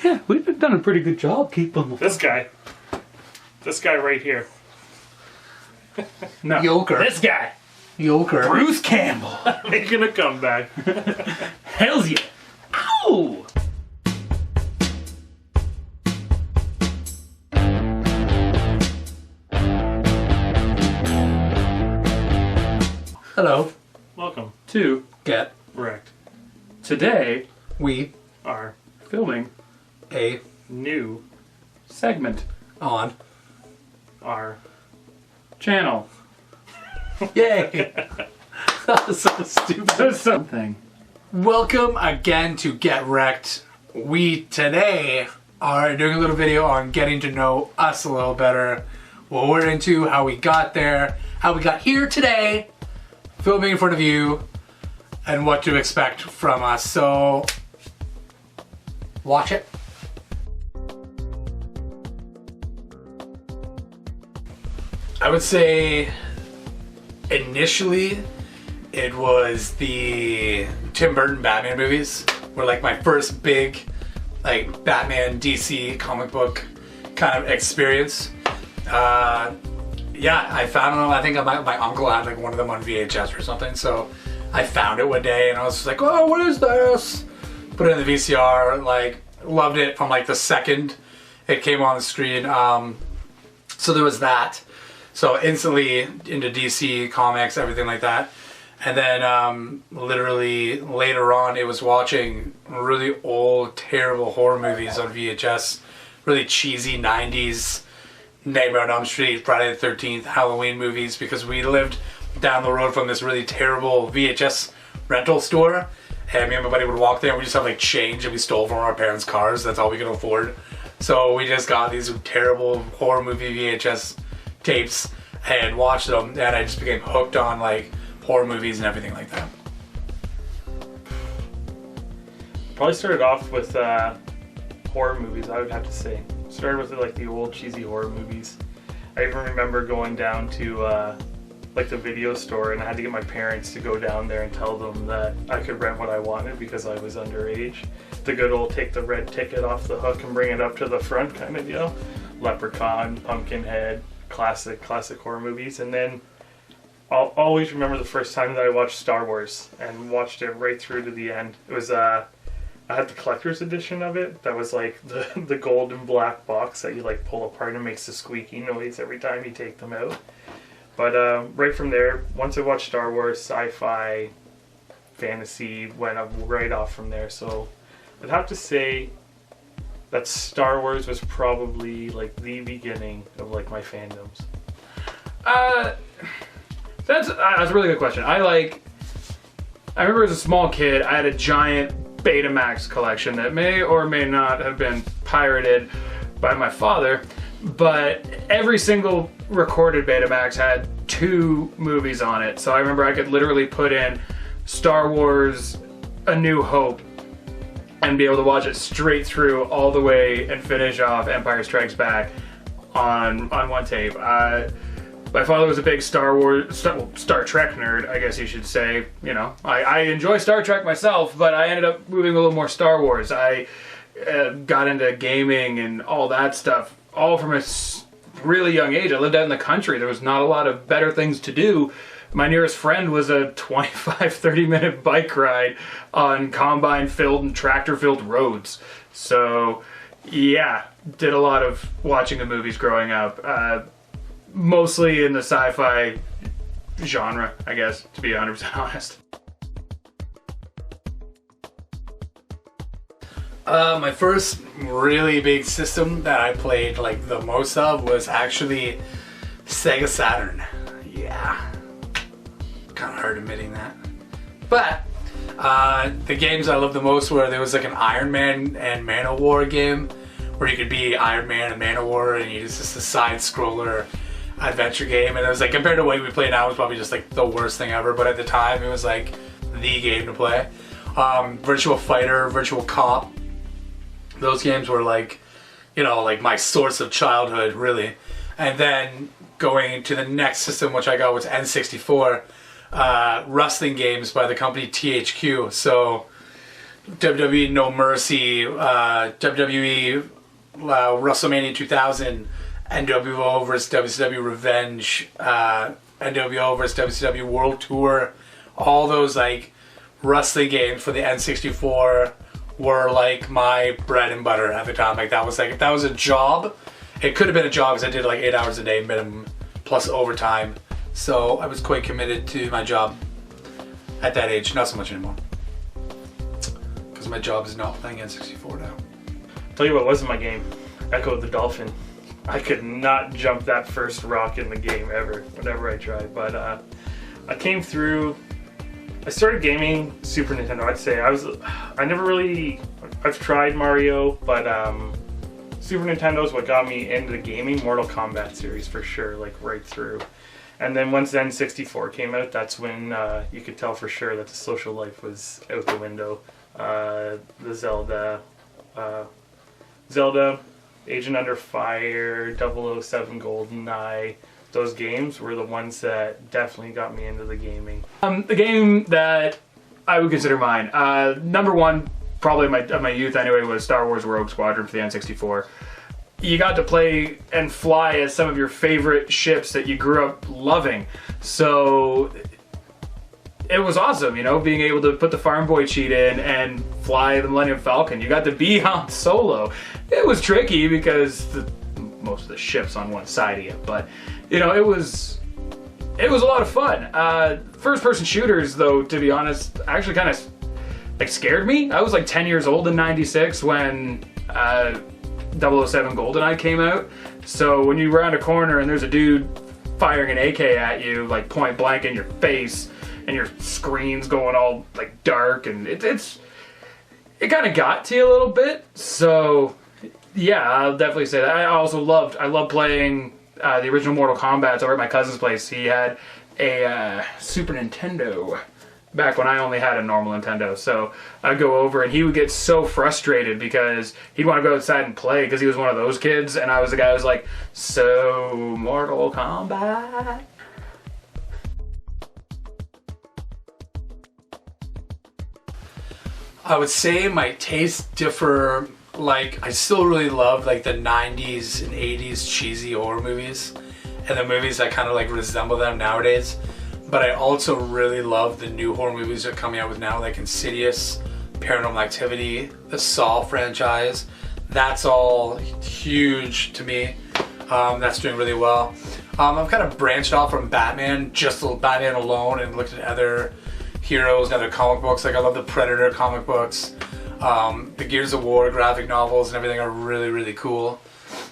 Yeah, we've done a pretty good job keeping them. This guy right here. No, Yoker. this guy, Yoker. Bruce Campbell. Making a comeback. Hells yeah. Ow! Hello. Welcome To Get Rekt. today, we Our filming a new segment on. our channel. Yay! That was so stupid. There's something. Welcome again to Get Rekt. We today are doing a little video on getting to know us a little better, what we're into, how we got there, how we got here today, filming in front of you, and what to expect from us. So, watch it. I would say initially it was the Tim Burton Batman movies were like my first big like Batman DC comic book kind of experience. Yeah, I found them. I think my uncle had like one of them on VHS or something, so I found it one day and I was just like, oh, what is this? Put it in the VCR, like loved it from like the second it came on the screen. So there was that. So instantly into DC comics, everything like that. And then literally later on, it was watching really old, terrible horror movies on VHS. Really cheesy 90s Nightmare on Elm Street, Friday the 13th, Halloween movies, because we lived down the road from this really terrible VHS rental store. And me and my buddy would walk there and we just have like change that we stole from our parents' cars. That's all we could afford. So we just got these terrible horror movie VHS tapes and watched them, and I just became hooked on like horror movies and everything like that. probably started off with horror movies, I would have to say. Started with like the old cheesy horror movies. I even remember going down to like the video store, and I had to get my parents to go down there and tell them that I could rent what I wanted because I was underage. The good old take the red ticket off the hook and bring it up to the front kind of deal. Leprechaun, Pumpkinhead, classic horror movies. And then I'll always remember the first time that I watched Star Wars and watched it right through to the end. It was I had the collector's edition of it. That was like the gold and black box that you like pull apart and makes a squeaky noise every time you take them out. But right from there, once I watched Star Wars, sci-fi, fantasy, went up right off from there. So I'd have to say that Star Wars was probably like the beginning of like my fandoms. That's a really good question. I remember as a small kid, I had a giant Betamax collection that may or may not have been pirated by my father, but every single recorded Betamax had 2 movies on it. So I remember I could literally put in Star Wars A New Hope and be able to watch it straight through all the way and finish off Empire Strikes Back on one tape. My father was a big Star Trek nerd, I guess you should say. You know, I enjoy Star Trek myself, but I ended up moving a little more Star Wars. I got into gaming and all that stuff, all from a really young age. I lived out in the country. There was not a lot of better things to do. My nearest friend was a 25-30 minute bike ride on combine-filled and tractor-filled roads. So, yeah, did a lot of watching of movies growing up. Mostly in the sci-fi genre, I guess, to be 100% honest. My first really big system that I played like the most of was actually Sega Saturn. Yeah, kind of hard admitting that. But the games I loved the most were, there was like an Iron Man and Man-O-War game where you could be Iron Man and Man-O-War, and it's just a side-scroller adventure game, and it was like, compared to what we play now, it was probably just like the worst thing ever, but at the time it was like the game to play. Virtual Fighter, Virtual Cop, those games were like, you know, like my source of childhood, really. And then going to the next system, which I got, was N64, wrestling games by the company THQ. So WWE No Mercy, WWE WrestleMania 2000, NWO versus WCW Revenge, NWO versus WCW World Tour. All those like wrestling games for the N64 were like my bread and butter at the time. Like if that was a job, it could have been a job because I did like 8 hours a day minimum plus overtime. So I was quite committed to my job at that age. Not so much anymore, because my job is not playing N64 now. Tell you what wasn't my game. Echo the Dolphin. I could not jump that first rock in the game ever, whenever I tried. But I came through. I started gaming Super Nintendo. I'd say I've tried Mario, but Super Nintendo is what got me into the gaming. Mortal Kombat series for sure, like right through. And then once the N64 came out, that's when you could tell for sure that the social life was out the window. The Zelda, Agent Under Fire, 007 GoldenEye, those games were the ones that definitely got me into the gaming. The game that I would consider mine, number one, probably of my youth anyway, was Star Wars Rogue Squadron for the N64. You got to play and fly as some of your favorite ships that you grew up loving. So it was awesome, you know, being able to put the Farm Boy cheat in and fly the Millennium Falcon. You got to be Han Solo. It was tricky because most of the ships on one side of you, but you know, it was a lot of fun. First-person shooters, though, to be honest, actually kind of like scared me. I was like 10 years old in '96 when 007 GoldenEye came out. So when you round a corner and there's a dude firing an AK at you, like point blank in your face, and your screen's going all like dark, and it kind of got to you a little bit. So yeah, I'll definitely say that. I loved playing the original Mortal Kombat over at my cousin's place. He had a Super Nintendo back when I only had a normal Nintendo. So I'd go over and he would get so frustrated because he'd want to go outside and play because he was one of those kids, and I was the guy who was like, so Mortal Kombat? I would say my tastes differ. Like, I still really love like the 90s and 80s cheesy horror movies and the movies that kind of like resemble them nowadays. But I also really love the new horror movies that are coming out with now, like Insidious, Paranormal Activity, the Saw franchise. That's all huge to me. That's doing really well. I've kind of branched off from Batman, just Batman alone, and looked at other heroes and other comic books. Like, I love the Predator comic books. The Gears of War graphic novels and everything are really, really cool.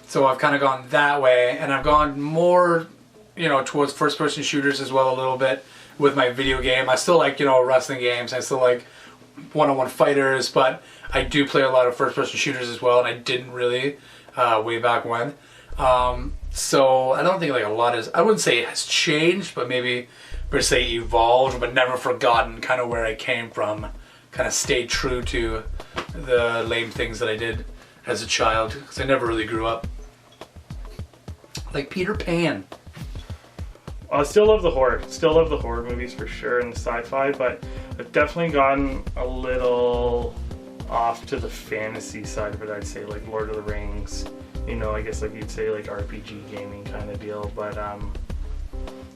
So I've kind of gone that way, and I've gone more, you know, towards first-person shooters as well a little bit with my video game. I still like, you know, wrestling games. I still like one-on-one fighters, but I do play a lot of first-person shooters as well, and I didn't really way back when. So I don't think like a lot is, I wouldn't say it has changed, but maybe per se evolved, but never forgotten kind of where I came from. Kind of stayed true to the lame things that I did as a child, because I never really grew up. Like Peter Pan. I still love the horror. Still love the horror movies for sure and the sci-fi, but I've definitely gotten a little off to the fantasy side of it, I'd say, like Lord of the Rings. You know, I guess like you'd say like RPG gaming kind of deal, but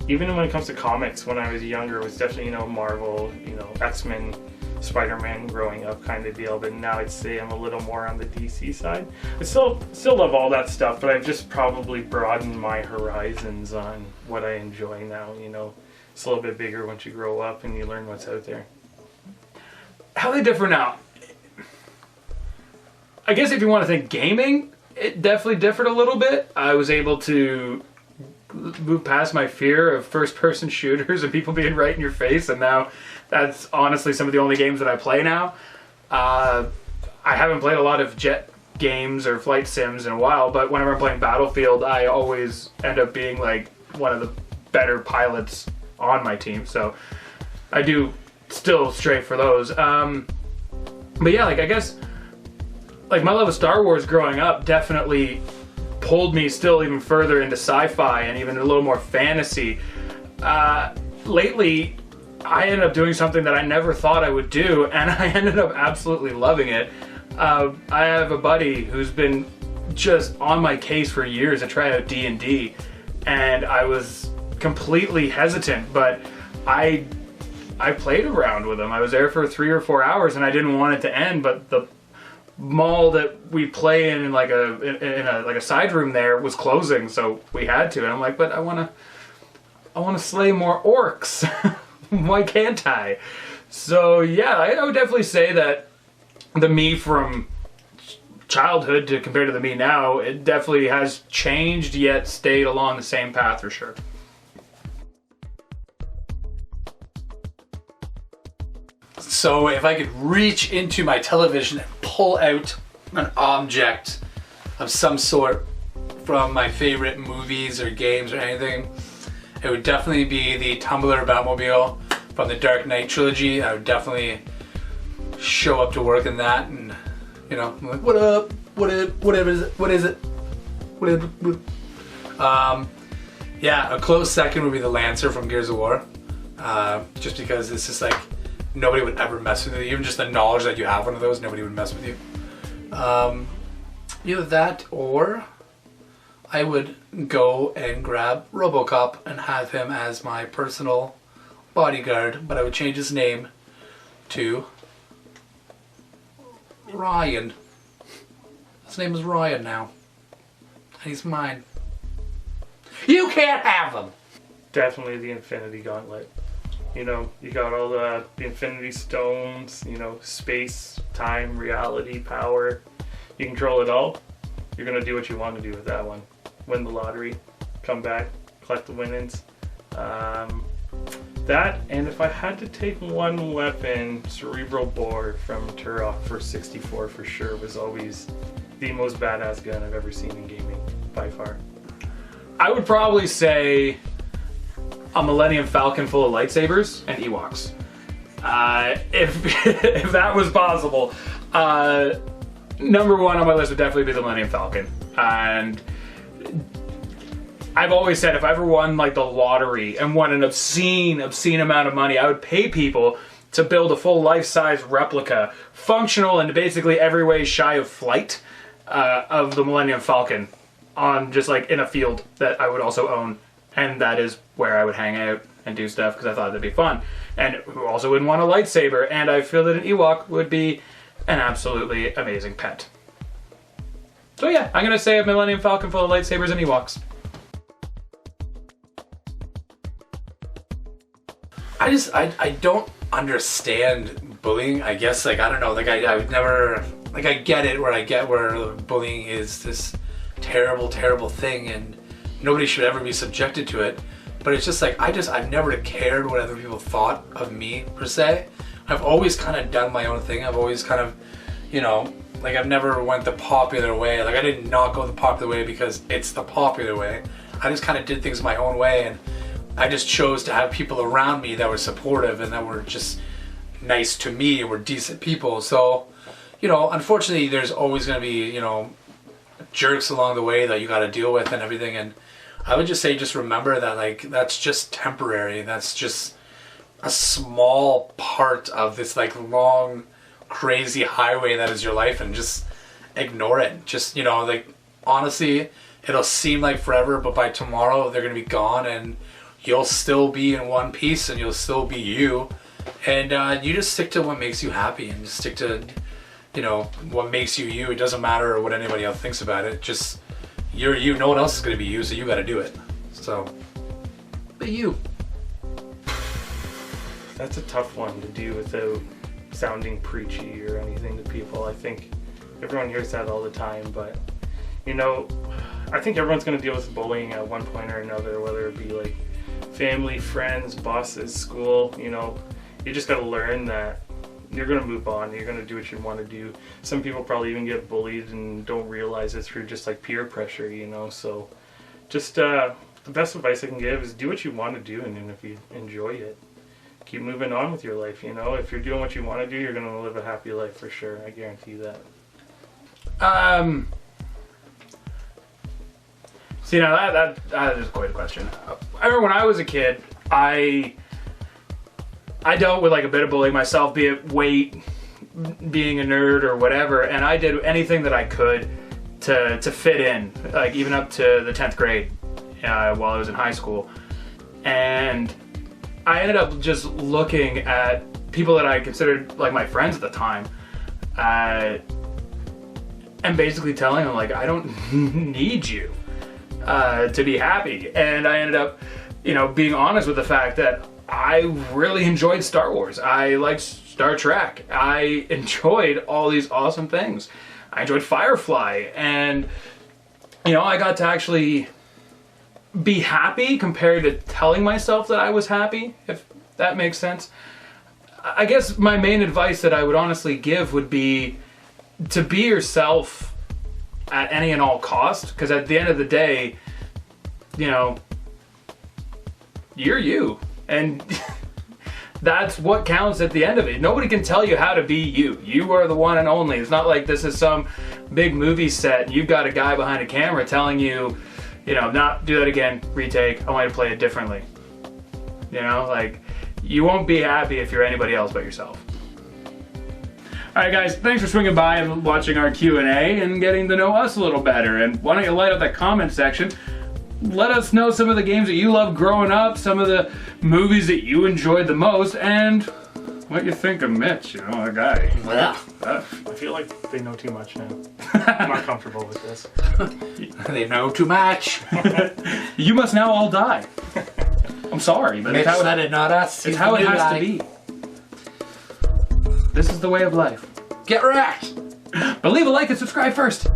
even when it comes to comics, when I was younger, it was definitely, you know, Marvel, you know, X-Men, Spider-Man growing up kind of deal, but now I'd say I'm a little more on the DC side. I still love all that stuff, but I've just probably broadened my horizons on what I enjoy now, you know. It's a little bit bigger once you grow up and you learn what's out there. How are they different now? I guess if you want to think gaming, it definitely differed a little bit. I was able to move past my fear of first-person shooters and people being right in your face, and now that's honestly some of the only games that I play now. I haven't played a lot of jet games or flight sims in a while, but whenever I'm playing Battlefield, I always end up being like one of the better pilots on my team, so I do still stray for those. But yeah, like I guess like my love of Star Wars growing up definitely pulled me still even further into sci-fi and even a little more fantasy. Lately, I ended up doing something that I never thought I would do, and I ended up absolutely loving it. I have a buddy who's been just on my case for years to try out D&D, and I was completely hesitant, but I played around with him. I was there for 3 or 4 hours, and I didn't want it to end, but the mall that we play in like a side room there was closing, so we had to. And I'm like, but I want to slay more orcs. Why can't I? So yeah, I would definitely say that the me from childhood to compared to the me now, it definitely has changed yet stayed along the same path for sure. So if I could reach into my television and pull out an object of some sort from my favorite movies or games or anything, it would definitely be the Tumbler Batmobile from the Dark Knight trilogy. I would definitely show up to work in that, and you know, I'm like, what up? Whatever is it? What is it? What? Yeah, a close second would be the Lancer from Gears of War. Just because it's just like nobody would ever mess with you. Even just the knowledge that you have one of those, nobody would mess with you. Either that, or I would go and grab RoboCop and have him as my personal bodyguard, but I would change his name to Ryan. His name is Ryan now. And he's mine. You can't have him! Definitely the Infinity Gauntlet. You know, you got all the Infinity Stones, you know, space, time, reality, power. You control it all. You're going to do what you want to do with that one. Win the lottery, come back, collect the winnings. That, and if I had to take one weapon, Cerebral Bore from Turok for 64 for sure was always the most badass gun I've ever seen in gaming, by far. I would probably say a Millennium Falcon full of lightsabers and Ewoks. If that was possible. Number one on my list would definitely be the Millennium Falcon. And I've always said if I ever won like the lottery and won an obscene amount of money, I would pay people to build a full life-size replica, functional in basically every way shy of flight, of the Millennium Falcon on just like in a field that I would also own. And that is where I would hang out and do stuff because I thought that'd be fun. And who also wouldn't want a lightsaber? And I feel that an Ewok would be an absolutely amazing pet. So yeah, I'm gonna say a Millennium Falcon full of lightsabers and Ewoks. I don't understand bullying. I guess, like, I don't know, like I would never, like, I get it where I get where bullying is this terrible thing and nobody should ever be subjected to it. But it's just like, I've never cared what other people thought of me per se. I've always kind of done my own thing. I've always kind of, you know, like I've never went the popular way. Like I did not go the popular way because it's the popular way. I just kind of did things my own way, and I just chose to have people around me that were supportive and that were just nice to me and were decent people. So, you know, unfortunately there's always going to be, you know, jerks along the way that you got to deal with and everything. And I would just say, just remember that, like, that's just temporary. That's just a small part of this, like, long, crazy highway that is your life, and just ignore it. Just, you know, like, honestly, it'll seem like forever, but by tomorrow they're going to be gone, and you'll still be in one piece, and you'll still be you. And you just stick to what makes you happy, and just stick to, you know, what makes you you. It doesn't matter what anybody else thinks about it. Just, you're you. No one else is going to be you, so you got to do it. So, be you. That's a tough one to do without sounding preachy or anything to people. I think everyone hears that all the time, but, you know, I think everyone's going to deal with bullying at one point or another, whether it be like family, friends, bosses, school. You know, you just got to learn that you're going to move on. You're going to do what you want to do. Some people probably even get bullied and don't realize it through just like peer pressure, you know. So just the best advice I can give is do what you want to do, and if you enjoy it, keep moving on with your life. You know, if you're doing what you want to do, you're going to live a happy life for sure. I guarantee you that. See, now that is quite a question. I remember when I was a kid, I I dealt with like a bit of bullying myself, be it weight, being a nerd or whatever, and I did anything that I could to fit in, like even up to the 10th grade while I was in high school. And I ended up just looking at people that I considered like my friends at the time, and basically telling them like, I don't need you to be happy. And I ended up, being honest with the fact that I really enjoyed Star Wars. I liked Star Trek. I enjoyed all these awesome things. I enjoyed Firefly, and I got to actually be happy compared to telling myself that I was happy, if that makes sense. I guess my main advice that I would honestly give would be to be yourself at any and all cost, because at the end of the day, you're you, and that's what counts at the end of it. Nobody can tell you how to be you. You are the one and only. It's not like this is some big movie set and you've got a guy behind a camera telling you, not do that again, retake, I want you to play it differently. Like, you won't be happy if you're anybody else but yourself. Alright guys, thanks for swinging by and watching our Q&A and getting to know us a little better. And why don't you light up that comment section? Let us know some of the games that you loved growing up, some of the movies that you enjoyed the most, and what you think of Mitch, a guy. Yeah. I feel like they know too much now. I'm not comfortable with this. They know too much. You must now all die. I'm sorry, but Mitch said it, not us. it's how it has to be. This is the way of life. Get wrecked! But leave a like and subscribe first.